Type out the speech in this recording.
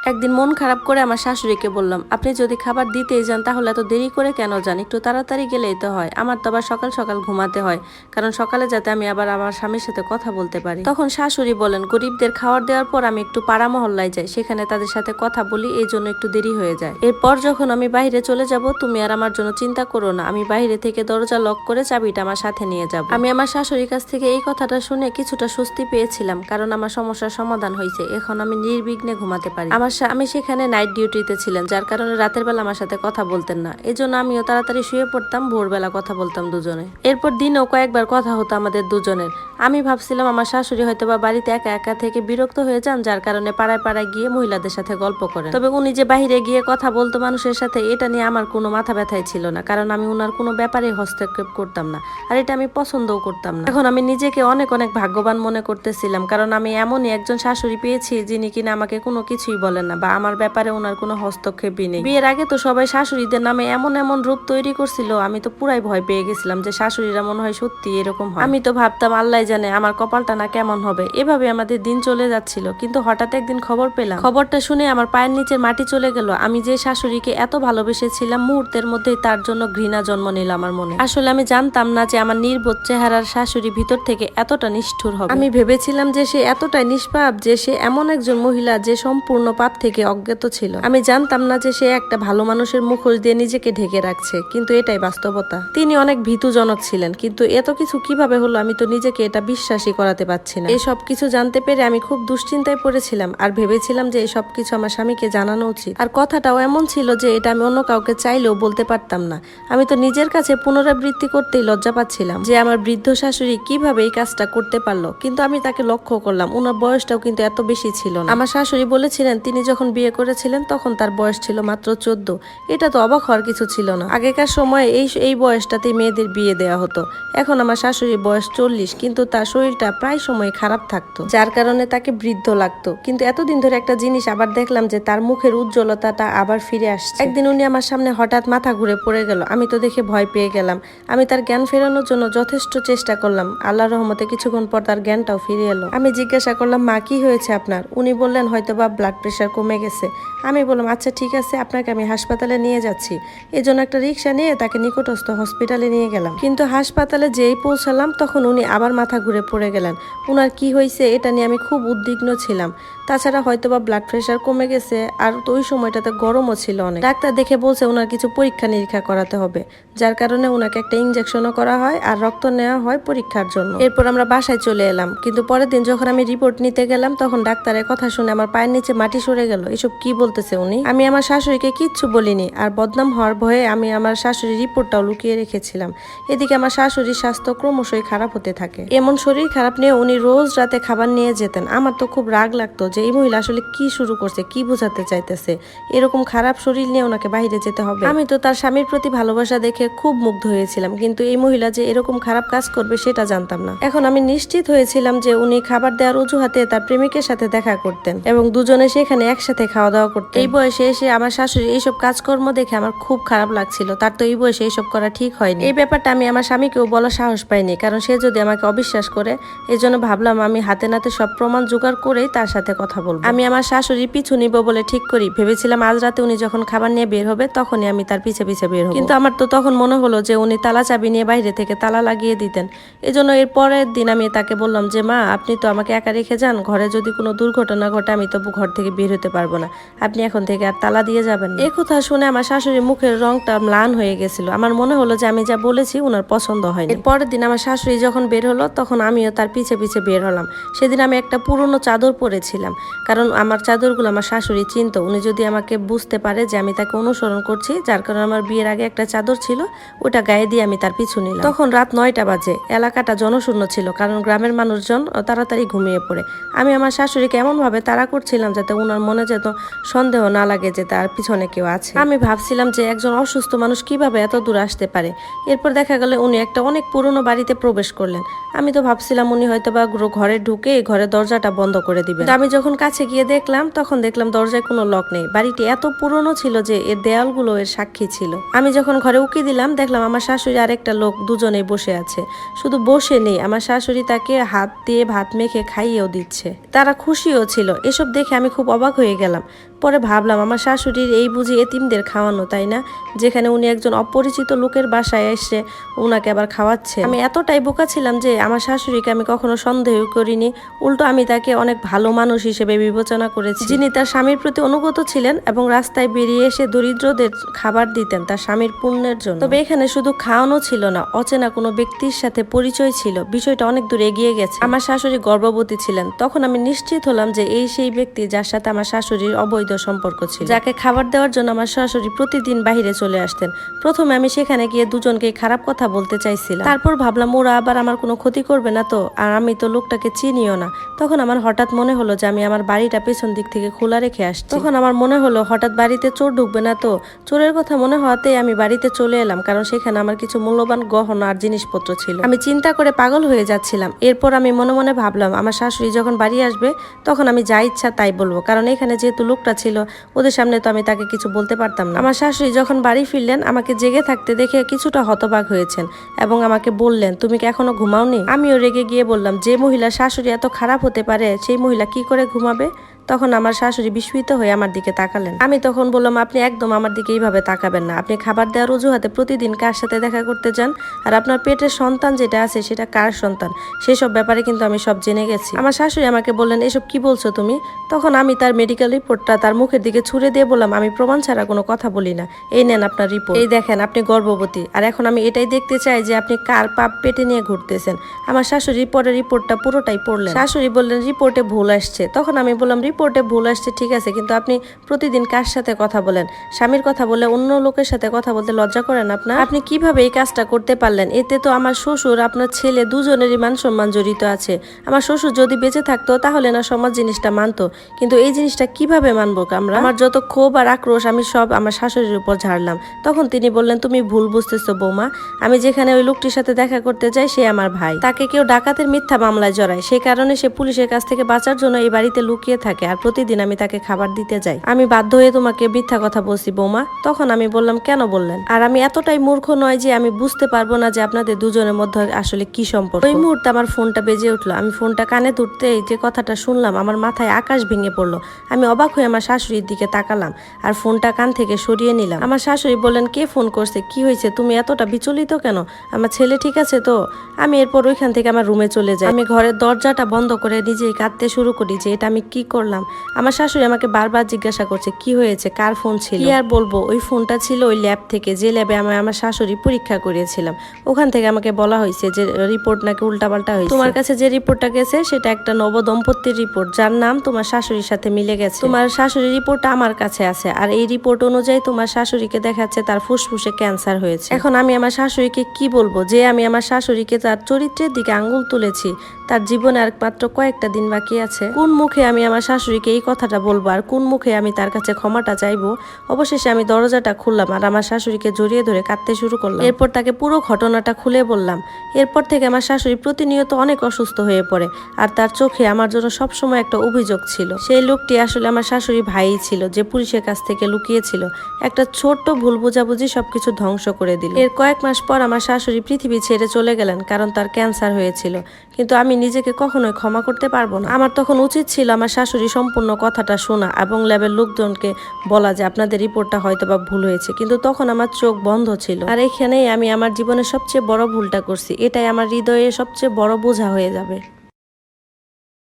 একদিন মন খারাপ করে আমার শাশুড়িকে বললাম, আপনি যদি খাবার দিতেই যান তাহলে এত দেরি করে কেন যান? একটু তাড়াতাড়ি গেলেই তো হয়। আমার তো আবার সকাল সকাল ঘুমাতে হয়, কারণ সকালে যাতে আমি আবার আমার স্বামীর সাথে কথা বলতে পারি। তখন শাশুড়ি বলেন, গরিবদের খাবার দেওয়ার পর আমি একটু পাড়া মহল্লায় যাই, সেখানে তাদের সাথে কথা বলি, এই জন্য একটু দেরি হয়ে যায়। এরপর যখন আমি বাইরে চলে যাব, তুমি আর আমার জন্য চিন্তা করো না, আমি বাইরে থেকে দরজা লক করে চাবিটা আমার সাথে নিয়ে যাব। আমি আমার শাশুড়ির কাছ থেকে এই কথাটা শুনে কিছুটা স্বস্তি পেয়েছিলাম, কারণ আমার সমস্যার সমাধান হয়েছে। এখন আমি নির্বিঘ্নে ঘুমাতে পারি। আমি সেখানে নাইট ডিউটিতে ছিলেন, যার কারণে রাতের বেলা আমার সাথে কথা বলতেন না। এই জন্য আমিও তাড়াতাড়ি শুয়ে পড়তাম, ভোরবেলা কথা বলতাম দুজনে। এরপর দিনেও কয়েকবার কথা হতো আমাদের দুজনের। আমি ভাবছিলাম আমার শাশুড়ি হয়তো বা বাড়িতে একা একা থেকে বিরক্ত হয়ে যান, যার কারণে পাড়ায় পাড়ায় গিয়ে মহিলাদের সাথে গল্প করেন। তবে উনি যে বাহিরে গিয়ে কথা বলতো মানুষের সাথে, এটা নিয়ে আমার কোনো মাথা ব্যথাই ছিল না, কারণ আমি উনার কোনো ব্যাপারে হস্তক্ষেপ করতাম না, আর এটা আমি পছন্দও করতাম না। এখন আমি নিজেকে অনেক অনেক ভাগ্যবান মনে করতেছিলাম, কারণ আমি এমনই একজন শাশুড়ি পেয়েছি যিনি কিনা আমাকে কোনো কিছুই বলেন না, বা আমার ব্যাপারে ওনার কোনো হস্তক্ষেপই নেই। বিয়ের আগে তো সবাই শাশুড়িদের নামে এমন এমন রূপ তৈরি করছিল, আমি তো পুরাই ভয় পেয়ে গেছিলাম যে শাশুড়িরা মনে হয় সত্যি এরকম হয়। আমি তো ভাবতাম আল্লাহ জানে আমার কপালটা না কেমন হবে। এভাবে আমাদের দিন চলে যাচ্ছিল, কিন্তু হঠাৎ একদিন খবর পেলাম। খবরটা শুনে আমার পায়ের নিচের মাটি চলে গেল। আমি যে শাশুড়িকে এত ভালোবেসেছিলাম, মুহূর্তের মধ্যেই তার জন্য ঘৃণা জন্ম নিল আমার মনে। আসলে আমি জানতাম না যে আমার নির্বোধ চেহারার শাশুড়ি ভিতর থেকে এতটা নিষ্ঠুর হবে। আমি ভেবেছিলাম যে সে এতটাই নিষ্পাপ, যে সে এমন একজন মহিলা যে সম্পূর্ণ পাপ থেকে অজ্ঞাত ছিল। আমি জানতাম না যে সে একটা ভালো মানুষের মুখোশ দিয়ে নিজেকে ঢেকে রাখছে, কিন্তু এটাই বাস্তবতা। তিনি অনেক ভীতুজনক ছিলেন, কিন্তু এত কিছু কিভাবে হলো আমি তো নিজেকে এটা বিশ্বাসই করাতে পারছি না। এই সব কিছু জানতে পেরে আমি খুব দুশ্চিন্তায় পড়েছিলাম, আর ভেবেছিলাম যে এই সব কিছু আমার স্বামীকে জানানো উচিত। আর কথাটাও এমন ছিল যে এটা আমি অন্য কাউকে চাইলেও বলতে পারতাম না। আমি তো নিজের কাছে পুনরাবৃত্তি করতেই লজ্জা পাচ্ছিলাম যে আমার বৃদ্ধ শাশুড়ি কিভাবে এই কাজটা করতে পারলো। কিন্তু আমি তাকে লক্ষ্য করলাম, ওনার বয়সটাও কিন্তু এত বেশি ছিল না। আমার শাশুড়ি বলেছিলেন তিনি যখন বিয়ে করেছিলেন তখন তার বয়স ছিল মাত্র 14। এটা তো অবাক হওয়ার কিছু ছিল না। আগেকার সময়ে এই বয়সটাতেই মেয়েদের বিয়ে দেওয়া হতো। এখন আমার শাশুড়ির বয়স 40, কিন্তু তার শরীরটা প্রায় সময় খারাপ থাকতো, যার কারণে তাকে বৃদ্ধ লাগতো। কিন্তু এতদিন ধরে একটা জিনিস আবার দেখলাম যে তার মুখের উজ্জ্বলতাটা আবার ফিরে আসছে। একদিন উনি আমার সামনে হঠাৎ মাথা ঘুরে পড়ে গেল। আমি তো দেখে ভয় পেয়ে গেলাম। আমি তার জ্ঞান ফেরানোর জন্য যথেষ্ট চেষ্টা করলাম। আল্লাহর রহমতে কিছুক্ষণ পর তার জ্ঞানটাও ফিরে এলো। আমি জিজ্ঞাসা করলাম, মা কি হয়েছে আপনার? উনি বললেন হয়তো বা ব্লাড প্রেশার কমে গেছে। আমি বললাম আচ্ছা ঠিক আছে, আপনাকে আমি হাসপাতালে নিয়ে যাচ্ছি। এই জন্য একটা রিক্সা নিয়ে তাকে নিকটস্থ হসপিটালে নিয়ে গেলাম। কিন্তু হাসপাতালে যেই পৌঁছালাম তখন উনি আবার মাথা ঘুরে পড়ে গেলেন। উনার কি হয়েছে এটা নিয়ে আমি খুব উদ্বিগ্ন ছিলাম। তাছাড়া হয়তো বা ব্লাড প্রেশার কমে গেছে, আর তো ওই সময়টাতে গরমও ছিল অনেক। ডাক্তার দেখে বলছে ওনার কিছু পরীক্ষা নিরীক্ষা করাতে হবে, যার কারণে ওনাকে একটা ইনজেকশনও করা হয় আর রক্ত নেওয়া হয় পরীক্ষার জন্য। এরপর আমরা বাসায় চলে এলাম, কিন্তু পরের দিন যখন আমি রিপোর্ট নিতে গেলাম তখন ডাক্তারের কথা শুনে আমার পায়ের নিচে মাটি সরে গেল। এসব কি বলতেছে উনি? আমি আমার শাশুড়িকে কিচ্ছু বলিনি, আর বদনাম হওয়ার ভয়ে আমি আমার শাশুড়ির রিপোর্টটাও লুকিয়ে রেখেছিলাম। এদিকে আমার শাশুড়ির স্বাস্থ্য ক্রমশই খারাপ হতে থাকে। এমন শরীর খারাপ নিয়ে উনি রোজ রাতে খাবার নিয়ে যেতেন। আমার তো খুব রাগ লাগতো যে এই মহিলা আসলে কি শুরু করছে, কি বোঝাতে চাইতেছে, এরকম খারাপ শরীর নিয়ে ওনাকে বাইরে যেতে হবে। আমি তো তার স্বামীর প্রতি ভালোবাসা দেখে খুব মুগ্ধ হয়েছিলাম, কিন্তু এই মহিলা যে এরকম খারাপ কাজ করবে সেটা জানতাম না। এখন আমি নিশ্চিত হয়েছিলাম যে উনি খাবার দেওয়ার অজুহাতে তার প্রেমিকের সাথে দেখা করতেন এবং দুজনে সেখানে একসাথে খাওয়া দাওয়া করতেন। এই বয়সে এসে আমার শাশুড়ি এইসব কাজকর্ম দেখে আমার খুব খারাপ লাগছিল। তার তো এই বয়সে এইসব করা ঠিক হয়নি। এই ব্যাপারটা আমি আমার স্বামীকেও বলার সাহস পাইনি, কারণ সে যদি আমাকে অবিশ্বাস করে। এই জন্য ভাবলাম আমি হাতে নাতে সব প্রমাণ জোগাড় করেই তার সাথে কথা বলবো। আমি আমার শাশুড়ির পিছু নিব বলে ঠিক করি। ভেবেছিলাম আজ রাতে উনি যখন খাবার নিয়ে বের হবে তখনই আমি তার পিছে পিছে বের হব। কিন্তু আমার তো তখন মনে হলো যে উনি তালা চাবি নিয়ে বাইরে থেকে তালা লাগিয়ে দিতেন। এজন্য এর পরের দিন আমি তাকে বললাম যে মা, আপনি তো আমাকে একা রেখে যান, ঘরে যদি কোনো দুর্ঘটনা ঘটে আমি তো ঘর থেকে বের হতে পারবো না, আপনি এখন থেকে আর তালা দিয়ে যাবেন। এই কথা শুনে আমার শাশুড়ির মুখের রংটা ম্লান হয়ে গেছিল। আমার মনে হলো যে আমি যা বলেছি ওনার পছন্দ হয়নি। এর পরের দিন আমার শাশুড়ি যখন বের হলো তখন আমিও তার পিছে পিছে বের হলাম। সেদিন আমি একটা পুরনো চাদর পরেছিলাম, কারণ আমার চাদরগুলো আমার শাশুড়ি চিনতো। উনি যদি আমাকে বুঝতে পারে যে আমি তাকে অনুসরণ করছি, যার কারণে আমার বিয়ের আগে একটা চাদর ছিল, ওটা গায়ে দিয়ে আমি তার পিছু নিলাম। তখন রাত 9টা বাজে। এলাকাটা জনশূন্য ছিল, কারণ গ্রামের মানুষজন তাড়াতাড়ি ঘুমিয়ে পড়ে। আমি আমার শাশুড়িকে এমনভাবে তাড়া করছিলাম যাতে ওনার মনে যেত সন্দেহ না লাগে যে তার পিছনে কেউ আছে। আমি ভাবছিলাম যে একজন অসুস্থ মানুষ কিভাবে এত দূর আসতে পারে। এরপর দেখা গেল উনি একটা অনেক পুরনো বাড়িতে প্রবেশ করলেন। আমি তো ভাবছিলাম উনি হয়তো বা ঘরে ঢুকে ঘরের দরজাটা বন্ধ করে দিবেন। আমি যখন কাছে গিয়ে দেখলাম তখন দেখলাম দরজায় কোনো লক নেই। বাড়িটি এত পুরনো ছিল যে এর দেয়ালগুলো এর সাক্ষী ছিল। আমি যখন ঘরে উকি দিলাম দেখলাম আমার শাশুড়ি আর একটা লোক দুজনেই বসে আছে। শুধু বসে নেই, আমার শাশুড়ি তাকে হাত দিয়ে ভাত মেখে খাইয়েও দিচ্ছে। তারা খুশিও ছিল। এসব দেখে আমি খুব অবাক হয়ে গেলাম। পরে ভাবলাম আমার শাশুড়ির এই বুঝি এতিমদের খাওয়ানো, তাই না? যেখানে উনি একজন অপরিচিত লোকের বাসায় এসে ওনাকে আবার খাওয়াচ্ছে। আমি এতটাই বোকা ছিলাম যে আমার শাশুড়িকে আমি কখনো সন্দেহ করিনি, উল্টো আমি তাকে অনেক ভালো মানুষ হিসেবে বিবেচনা করেছি, যিনি তার স্বামীর প্রতি অনুগত ছিলেন এবং রাস্তায় বেরিয়ে এসে দরিদ্রদের খাবার দিতেন তার স্বামীর পুণ্যের জন্য। তবে এখানে শুধু খাওয়ানো ছিল না, অচেনা কোনো ব্যক্তির সাথে পরিচয় ছিল। বিষয়টা অনেক দূর এগিয়ে গেছে। আমার শাশুড়ি গর্ভবতী ছিলেন। তখন আমি নিশ্চিত হলাম যে এই সেই ব্যক্তি যার সাথে আমার শাশুড়ির অবৈধ সম্পর্ক ছিল, যাকে খাবার দেওয়ার জন্য আমার শাশুড়ি প্রতিদিন বাহিরে চলে আসতেন। প্রথমে আমি সেখানে গিয়ে দুজনকে খারাপ কথা বলতে চাইছিলাম, তারপর ভাবলাম ওরা আবার আমার কোনো ক্ষতি করবে না তো, আর আমি তো লোকটাকে চিনিও না। তখন আমার হঠাৎ মনে হলো যে আমি আমার বাড়িটা পেছন দিক থেকে খোলা রেখে আসছি। তখন আমার মনে হলো হঠাৎ বাড়িতে চোর ঢুকবে না তো। চোরের কথা মনে হওয়াতেই আমি বাড়িতে চলে এলাম, কারণ সেখানে আমার কিছু মূল্যবান গহনা আর জিনিসপত্র ছিল। আমি চিন্তা করে পাগল হয়ে যাচ্ছিলাম। এরপর আমি মনে মনে ভাবলাম আমার শাশুড়ি যখন বাড়ি আসবে তখন আমি যা ইচ্ছা তাই বলবো, কারণ এখানে যেহেতু লোকটা ছিল ওদের সামনে তো আমি তাকে কিছু বলতে পারতাম না। আমার শাশুড়ি যখন বাড়ি ফিরলেন আমাকে জেগে থাকতে দেখে কিছুটা হতবাক হয়েছেন এবং আমাকে বললেন, তুমি কি এখনো ঘুমাওনি? আমিও রেগে গিয়ে বললাম, যে মহিলা শাশুড়ি এত খারাপ হতে পারে সেই মহিলা কি করে ঘুমাবে? তখন আমার শাশুড়ি বিস্মিত হয়ে আমার দিকে তাকালেন। আমি তখন বললাম, আপনি একদম আমার দিকে এইভাবে তাকাবেন না। আপনি খাবার দেওয়ার অজুহাতে প্রতিদিন কার সাথে দেখা করতে যান, আর আপনার পেটের সন্তান যেটা আছে সেটা কার সন্তান, সেসব ব্যাপারে কিন্তু আমি সব জেনে গেছি। আমার শাশুড়ি আমাকে বললেন, এসব কি বলছো তুমি? তখন আমি তার মেডিকেল রিপোর্টটা তার মুখের দিকে ছুড়ে দিয়ে বললাম, আমি প্রমাণ ছাড়া কোনো কথা বলি না। এই নেন আপনার রিপোর্ট, এই দেখেন আপনি গর্ভবতী, আর এখন আমি এটাই দেখতে চাই যে আপনি কার পাপ পেটে নিয়ে ঘুরতেছেন। আমার শাশুড়ি পরে রিপোর্টটা পুরোটাই পড়লেন। শাশুড়ি বললেন, রিপোর্টে ভুল আসছে। তখন আমি বললাম, রিপোর্টে ভুল আসছে ঠিক আছে, কিন্তু আপনি প্রতিদিন কার সাথে কথা বলেন? স্বামীর কথা বলে অন্য লোকের সাথে কথা বলতে লজ্জা করেন আপনার? আপনি কিভাবে এই কাজটা করতে পারলেন? এতে তো আমার শ্বশুর আপনার ছেলে দুজনেরই মান সম্মান জড়িত আছে। আমার শ্বশুর যদি বেঁচে থাকতো তাহলে না সমাজ জিনিসটা মানতো, কিন্তু এই জিনিসটা কিভাবে মানবো আমরা? আমার যত ক্ষোভ আর আক্রোশ আমি সব আমার শাশুড়ির উপর ঝাড়লাম। তখন তিনি বললেন, তুমি ভুল বুঝতেছো বৌমা। আমি যেখানে ওই লোকটির সাথে দেখা করতে যাই সে আমার ভাই। তাকে কেউ ডাকাতের মিথ্যা মামলায় জড়ায়, সেই কারণে সে পুলিশের কাছ থেকে বাঁচার জন্য এই বাড়িতে লুকিয়ে থাকে, আর প্রতিদিন আমি তাকে খাবার দিতে যাই। আমি বাধ্য হয়ে তোমাকে মিথ্যা কথা বলছি বৌমা। তখন আমি বললাম, কেন বললেন? আর আমি এতটাই মূর্খ নয় যে আমি বুঝতে পারবো না যে আপনাদের দুজনের মধ্যে আসলে কি সম্পর্ক। ওই মুহূর্তে আমার ফোনটা বেজে উঠলো। আমি ফোনটা কানে তুলতেই যে কথাটা শুনলাম আমার মাথায় আকাশ ভেঙে পড়লো। আমি অবাক হয়ে আমার শাশুড়ির দিকে তাকালাম আর ফোনটা কান থেকে সরিয়ে নিলাম। আমার শাশুড়ি বললেন, কে ফোন করছে? কি হয়েছে? তুমি এতটা বিচলিত কেন? আমার ছেলে ঠিক আছে তো? আমি এরপর ওইখান থেকে আমার রুমে চলে যাই। আমি ঘরের দরজাটা বন্ধ করে নিজেই কাঁদতে শুরু করি যে এটা আমি কি করলাম। আমার শাশুড়ি আমাকে বারবার জিজ্ঞাসা করছে, কি হয়েছে, কার ফোন ছিল? কি আর বলবো, ওই ফোনটা ছিল ওই ল্যাব থেকে, যে ল্যাবে আমি আমার শাশুড়ি পরীক্ষা করিয়েছিলাম। ওখান থেকে আমাকে বলা হয়েছে যে রিপোর্ট নাকি উল্টাপাল্টা হয়েছে। তোমার কাছে যে রিপোর্টটা গেছে সেটা একটা নবদম্পতির রিপোর্ট, যার নাম তোমার শাশুড়ির সাথে মিলে গেছে। তোমার শাশুড়ির রিপোর্টটা আমার কাছে আছে, আর এই রিপোর্ট অনুযায়ী তোমার শাশুড়িকে দেখাচ্ছে তার ফুসফুসে ক্যান্সার হয়েছে। এখন আমি আমার শাশুড়িকে কি বলবো যে আমি আমার শাশুড়িকে তার চরিত্রের দিকে আঙ্গুল তুলেছি? তার জীবনে আর মাত্র কয়েকটা দিন বাকি আছে। কোন মুখে আমি আমার শাশুড়িকে এই কথাটা বলবো, আর কোন মুখে আমি তার কাছে ক্ষমাটা চাইবো? অবশেষে আমি দরজাটা খুললাম আর আমার শাশুড়িকে জড়িয়ে ধরে কাঁদতে শুরু করলাম। এরপর তাকে পুরো ঘটনাটা খুলে বললাম। এরপর থেকে আমার শাশুড়ি প্রতিনিয়ত অনেক অসুস্থ হয়ে পড়ে, আর তার চোখে আমার জন্য সবসময় একটা অভিযোগ ছিল। সেই লোকটি আসলে আমার শাশুড়ি ভাই ছিল, যে পুলিশের কাছ থেকে লুকিয়েছিল। একটা ছোট্ট ভুল বোঝাবুঝি সবকিছু ধ্বংস করে দিল। এর কয়েক মাস পর আমার শাশুড়ি পৃথিবী ছেড়ে চলে গেলেন, কারণ তার ক্যান্সার হয়েছিল। কিন্তু আমি নিজেকে কখনোই ক্ষমা করতে পারবো না। আমার তখন উচিত ছিল আমার শাশুড়ি সম্পূর্ণ কথাটা শোনা এবং ল্যাবের লোকজনকে বলা যে আপনাদের রিপোর্টটা হয়তো বা ভুল হয়েছে, কিন্তু তখন আমার চোখ বন্ধ ছিল। আর এখানেই আমি আমার জীবনের সবচেয়ে বড় ভুলটা করছি। এটাই আমার হৃদয়ে সবচেয়ে বড় বোঝা হয়ে যাবে।